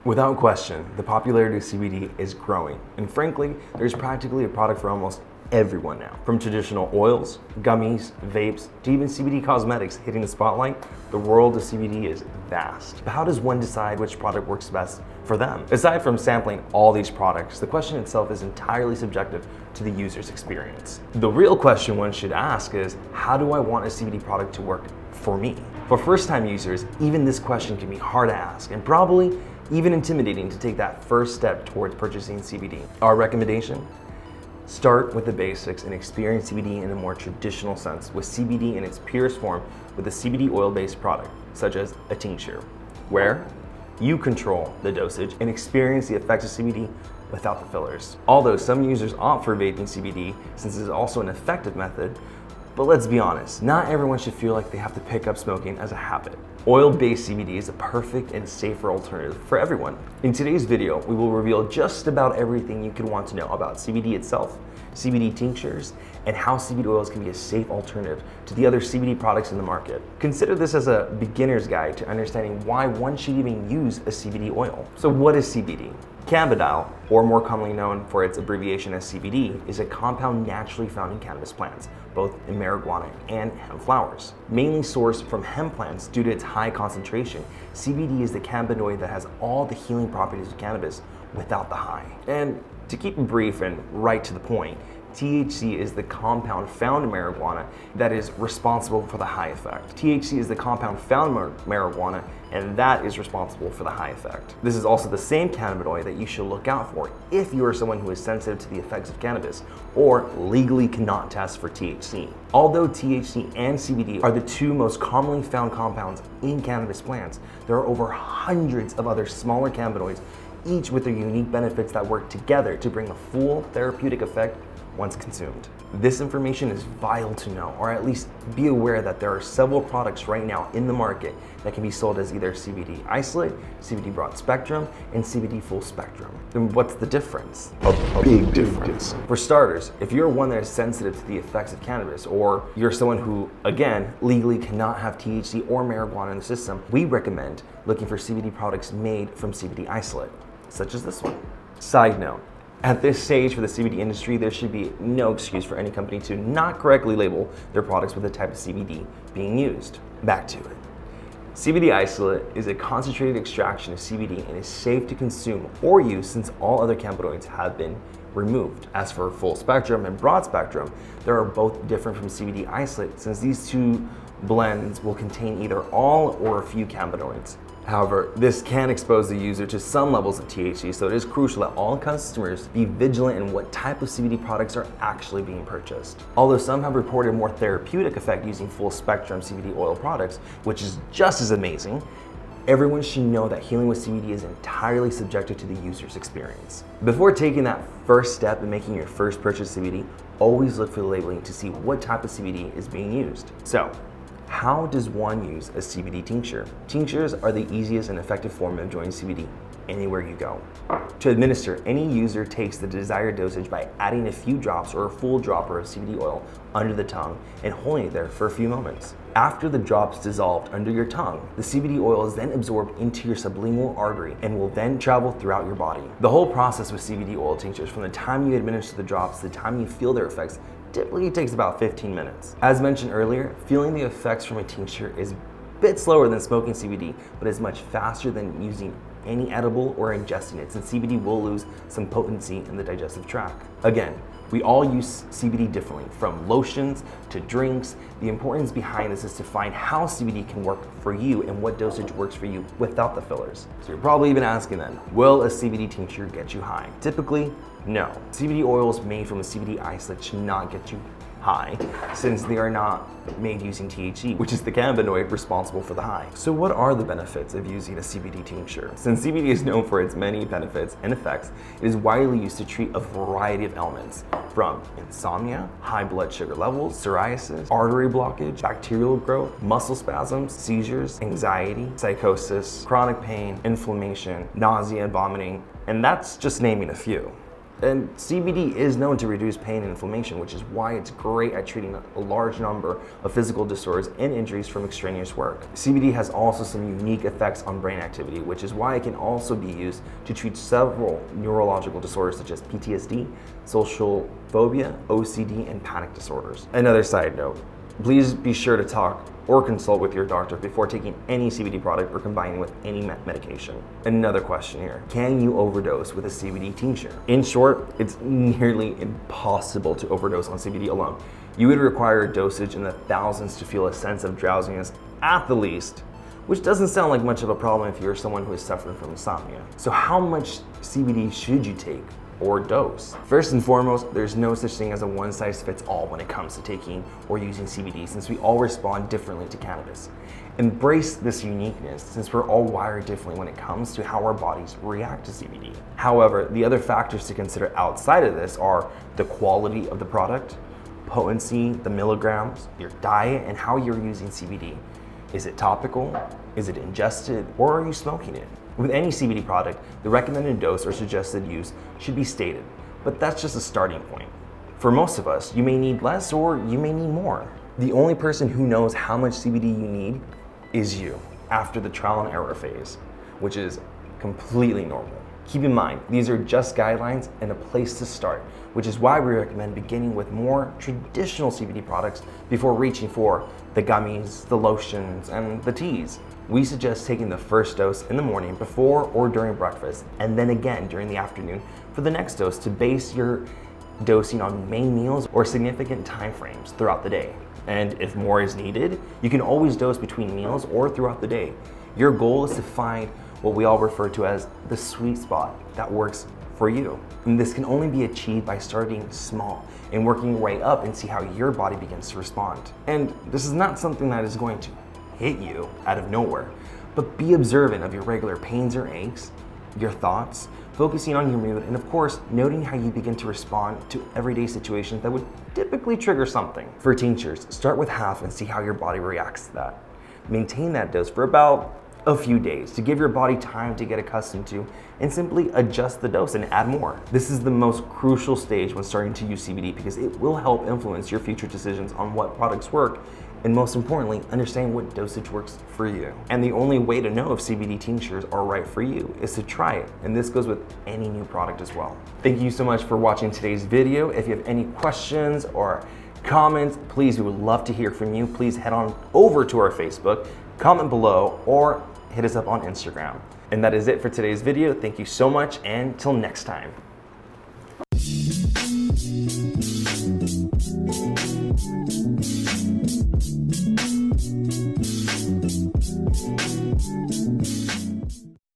Without question, the popularity of CBD is growing, and frankly, there's practically a product for almost everyone now. From traditional oils, gummies, vapes, to even CBD cosmetics hitting the spotlight, the world of CBD is vast. But how does one decide which product works best for them? Aside from sampling all these products, the question itself is entirely subjective to the user's experience. The real question one should ask is, how do I want a CBD product to work for me? For first-time users, even this question can be hard to ask and probably even intimidating to take that first step towards purchasing CBD. Our recommendation? Start with the basics and experience CBD in a more traditional sense, with CBD in its purest form with a CBD oil-based product, such as a tincture, where you control the dosage and experience the effects of CBD without the fillers. Although some users opt for vaping CBD since it is also an effective method, but let's be honest, not everyone should feel like they have to pick up smoking as a habit. Oil-based CBD is a perfect and safer alternative for everyone. In today's video, we will reveal just about everything you could want to know about CBD itself, CBD tinctures, and how CBD oils can be a safe alternative to the other CBD products in the market. Consider this as a beginner's guide to understanding why one should even use a CBD oil. So what is CBD? Cannabidiol, or more commonly known for its abbreviation as CBD, is a compound naturally found in cannabis plants, both in marijuana and hemp flowers. Mainly sourced from hemp plants due to its high concentration, CBD is the cannabinoid that has all the healing properties of cannabis without the high. And to keep it brief and right to the point, THC is the compound found in marijuana that is responsible for the high effect. THC is the compound found in marijuana, and that is responsible for the high effect. This is also the same cannabinoid that you should look out for if you are someone who is sensitive to the effects of cannabis or legally cannot test for THC. Although THC and CBD are the two most commonly found compounds in cannabis plants, there are over hundreds of other smaller cannabinoids, each with their unique benefits that work together to bring a full therapeutic effect once consumed. This information is vital to know, or at least be aware that there are several products right now in the market that can be sold as either CBD isolate, CBD broad spectrum, and CBD full spectrum. Then what's the difference? A big difference. For starters, if you're one that is sensitive to the effects of cannabis, or you're someone who, again, legally cannot have THC or marijuana in the system, we recommend looking for CBD products made from CBD isolate, such as this one. Side note, at this stage for the CBD industry, there should be no excuse for any company to not correctly label their products with the type of CBD being used. Back to it. CBD isolate is a concentrated extraction of CBD and is safe to consume or use since all other cannabinoids have been removed. As for full spectrum and broad spectrum, they are both different from CBD isolate since these two blends will contain either all or a few cannabinoids. However, this can expose the user to some levels of THC, so it is crucial that all customers be vigilant in what type of CBD products are actually being purchased. Although some have reported more therapeutic effect using full spectrum CBD oil products, which is just as amazing, everyone should know that healing with CBD is entirely subjective to the user's experience. Before taking that first step in making your first purchase of CBD, always look for the labeling to see what type of CBD is being used. So, how does one use a CBD tincture? Tinctures are the easiest and effective form of enjoying CBD anywhere you go. To administer, any user takes the desired dosage by adding a few drops or a full dropper of CBD oil under the tongue and holding it there for a few moments. After the drops dissolved under your tongue, the CBD oil is then absorbed into your sublingual artery and will then travel throughout your body. The whole process with CBD oil tinctures, from the time you administer the drops to the time you feel their effects, typically takes about 15 minutes. As mentioned earlier, feeling the effects from a tincture is a bit slower than smoking CBD, but is much faster than using any edible or ingesting it, since CBD will lose some potency in the digestive tract. Again, we all use CBD differently, from lotions to drinks. The importance behind this is to find how CBD can work for you and what dosage works for you without the fillers. So you're probably even asking then, will a CBD tincture get you high? Typically, no. CBD oils made from a CBD isolate should not get you high, since they are not made using THC, which is the cannabinoid responsible for the high. So what are the benefits of using a CBD tincture? Since CBD is known for its many benefits and effects, it is widely used to treat a variety of ailments, from insomnia, high blood sugar levels, psoriasis, artery blockage, bacterial growth, muscle spasms, seizures, anxiety, psychosis, chronic pain, inflammation, nausea and vomiting, and that's just naming a few. And CBD is known to reduce pain and inflammation, which is why it's great at treating a large number of physical disorders and injuries from extraneous work. CBD has also some unique effects on brain activity, which is why it can also be used to treat several neurological disorders such as PTSD, social phobia, OCD, and panic disorders. Another side note, please be sure to talk or consult with your doctor before taking any CBD product or combining with any medication. Another question here, can you overdose with a CBD tincture? In short, it's nearly impossible to overdose on CBD alone. You would require a dosage in the thousands to feel a sense of drowsiness at the least, which doesn't sound like much of a problem if you're someone who is suffering from insomnia. So how much CBD should you take or dose? First and foremost, there's no such thing as a one-size-fits-all when it comes to taking or using CBD, since we all respond differently to cannabis. Embrace this uniqueness, since we're all wired differently when it comes to how our bodies react to CBD. However, the other factors to consider outside of this are the quality of the product, potency, the milligrams, your diet, and how you're using CBD. Is it topical? Is it ingested? Or are you smoking it? With any CBD product, the recommended dose or suggested use should be stated, but that's just a starting point. For most of us, you may need less or you may need more. The only person who knows how much CBD you need is you after the trial and error phase, which is completely normal. Keep in mind, these are just guidelines and a place to start, which is why we recommend beginning with more traditional CBD products before reaching for the gummies, the lotions, and the teas. We suggest taking the first dose in the morning before or during breakfast, and then again during the afternoon for the next dose to base your dosing on main meals or significant time frames throughout the day. And if more is needed, you can always dose between meals or throughout the day. Your goal is to find what we all refer to as the sweet spot that works for you. And this can only be achieved by starting small and working your way up and see how your body begins to respond. And this is not something that is going to hit you out of nowhere, but be observant of your regular pains or aches, your thoughts, focusing on your mood, and of course, noting how you begin to respond to everyday situations that would typically trigger something. For tinctures, start with half and see how your body reacts to that. Maintain that dose for about a few days to give your body time to get accustomed to, and simply adjust the dose and add more. This is the most crucial stage when starting to use CBD because it will help influence your future decisions on what products work, and most importantly, understand what dosage works for you. And the only way to know if CBD tinctures are right for you is to try it, and this goes with any new product as well. Thank you so much for watching today's video. If you have any questions or comments, please, we would love to hear from you. Please head on over to our Facebook, comment below, or hit us up on Instagram. And that is it for today's video. Thank you so much, and till next time.